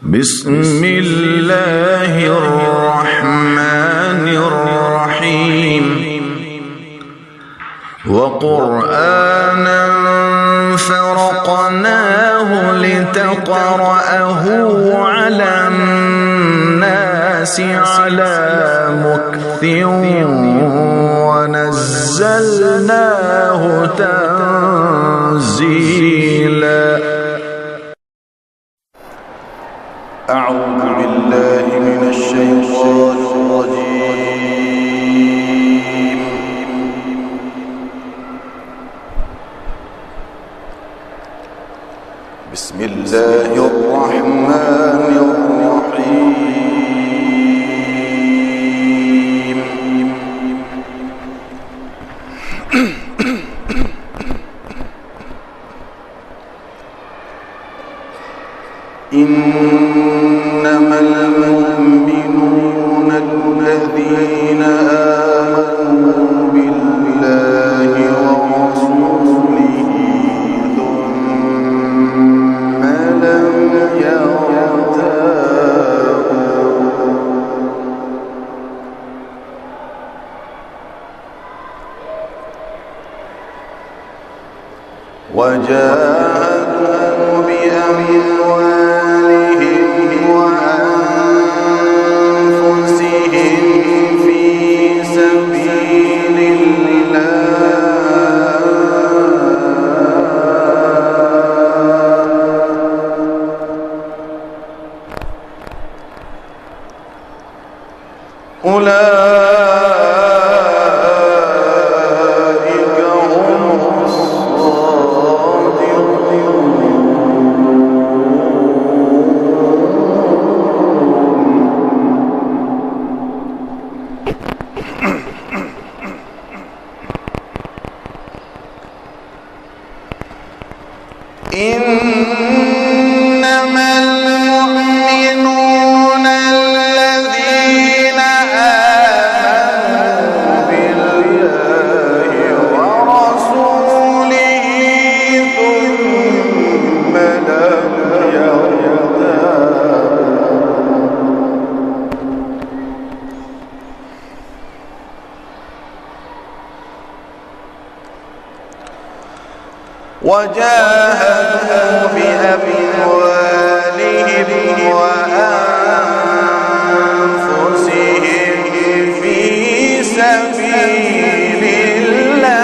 بسم الله الرحمن الرحيم وقرآنا فرقناه لتقرأه على الناس على مكث ونزلناه تنزيلا. أعوذ بالله من الشيطان الرجيم. بسم الله الرحمن الرحيم. إنما المؤمنون الذين آمنوا بالله ورسوله ثم لم يرتابوا وجاهدوا بأموالهم وأنفسهم في سبيل الله أولئك هم إنما المؤمنون الذين آمنوا بالله ورسوله ثم لم يرتابوا وجاهدوا بأموالهم وأنفسهم في سبيل الله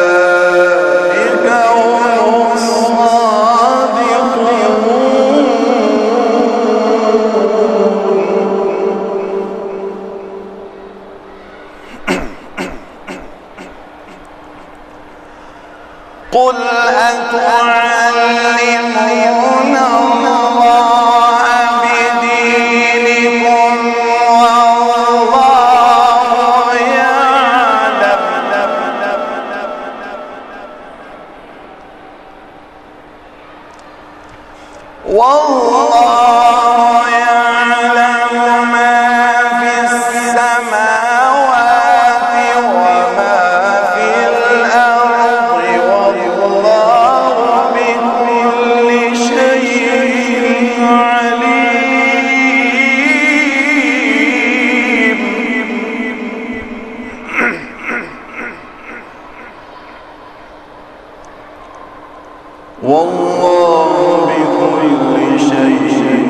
أولئك هم الصادقون. قل أتعلمون الله بدينكم والله يعلم ما في السماوات وما في الأرض والله بكل شيء عليم. والله بكل شيء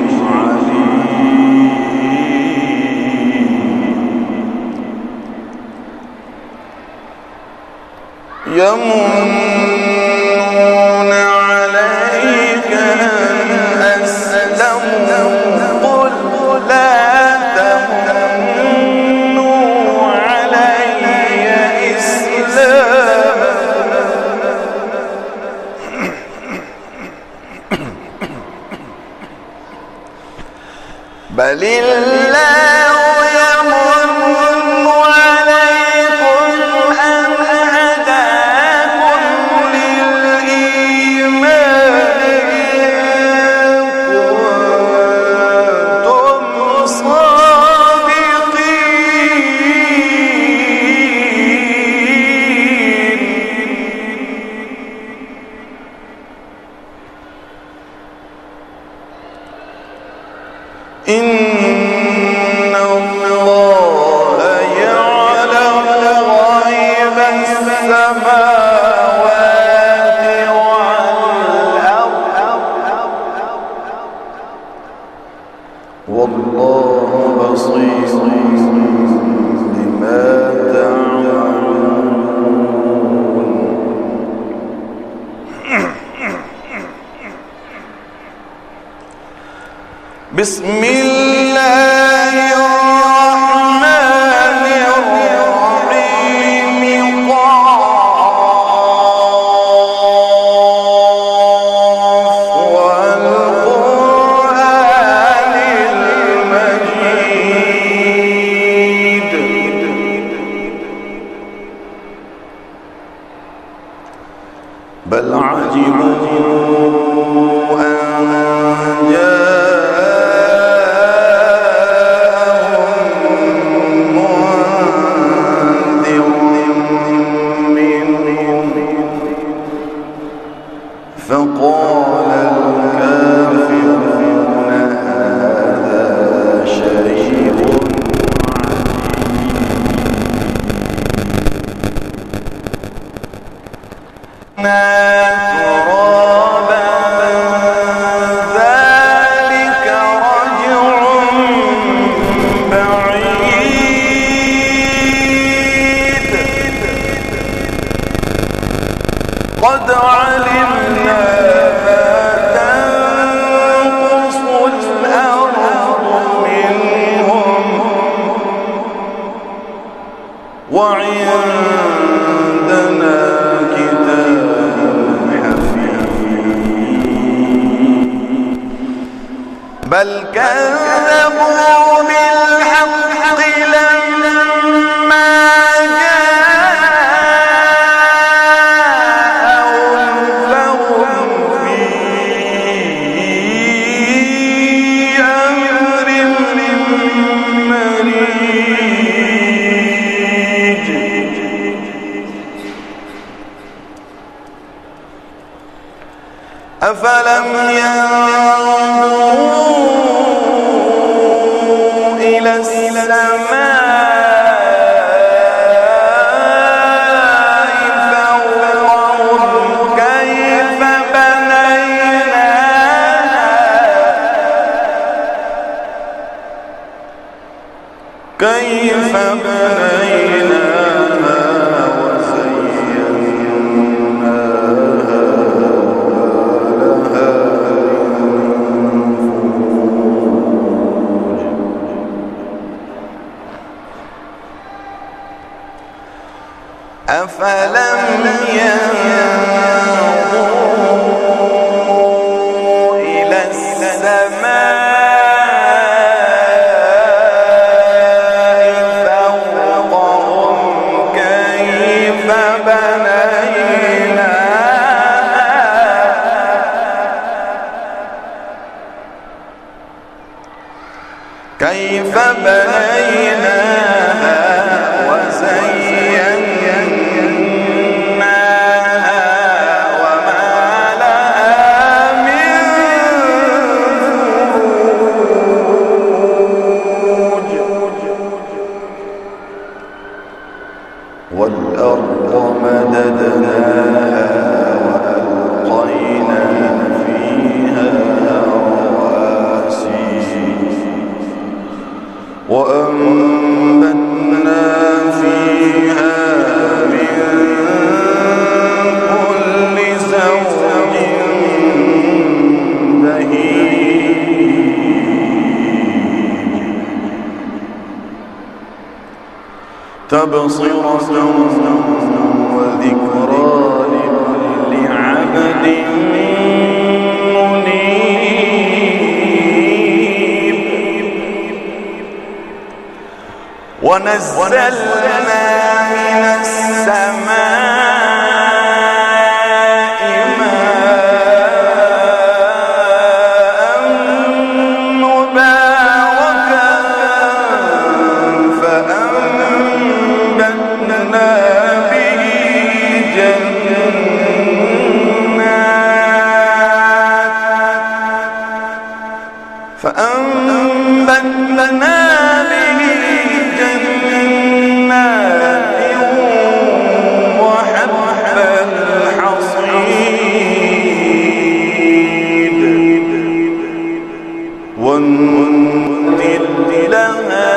بل الله يمن عليكم أن هداكم للإيمان إن كنتم صادقين. إن الله يعلم غيب السماوات والأرض والله بصير بما تعملون. بسم الله الرحمن الرحيم. قاف والقرآن المجيد. بل عجبوا أن فقال الكافرون هذا شيء عجيب. ترابا ذلك رجع بعيد. قد علمنا ما تنقص الأرض منهم وعندنا كتاب حفيظ. بل كذبوا بالحق لما أفلم ينظروا إلى السماء فوقهم كيف بنيناها وزيناها أفلم ينظروا إلى السماء فوقهم كيف بنيناها وزيناها وما لها من فروج. والأرض مددناها وألقينا فيها رواسي وأنبتنا فيها من كل زوج بهيج تبصرة وذكرى لكل عبد منيب. ونزلنا من السماء ماء مباركا فأنبتنا به جنات وحب الحصيد والنخل لها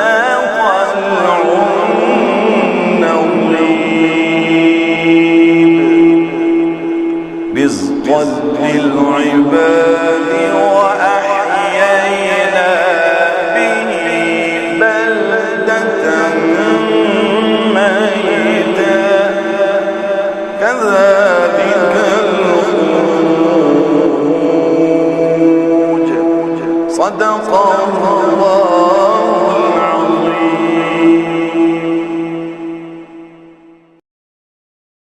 طلع نضيد رزقا للعباد وأحيينا به بلدة ميتا كذلك الخروج صدق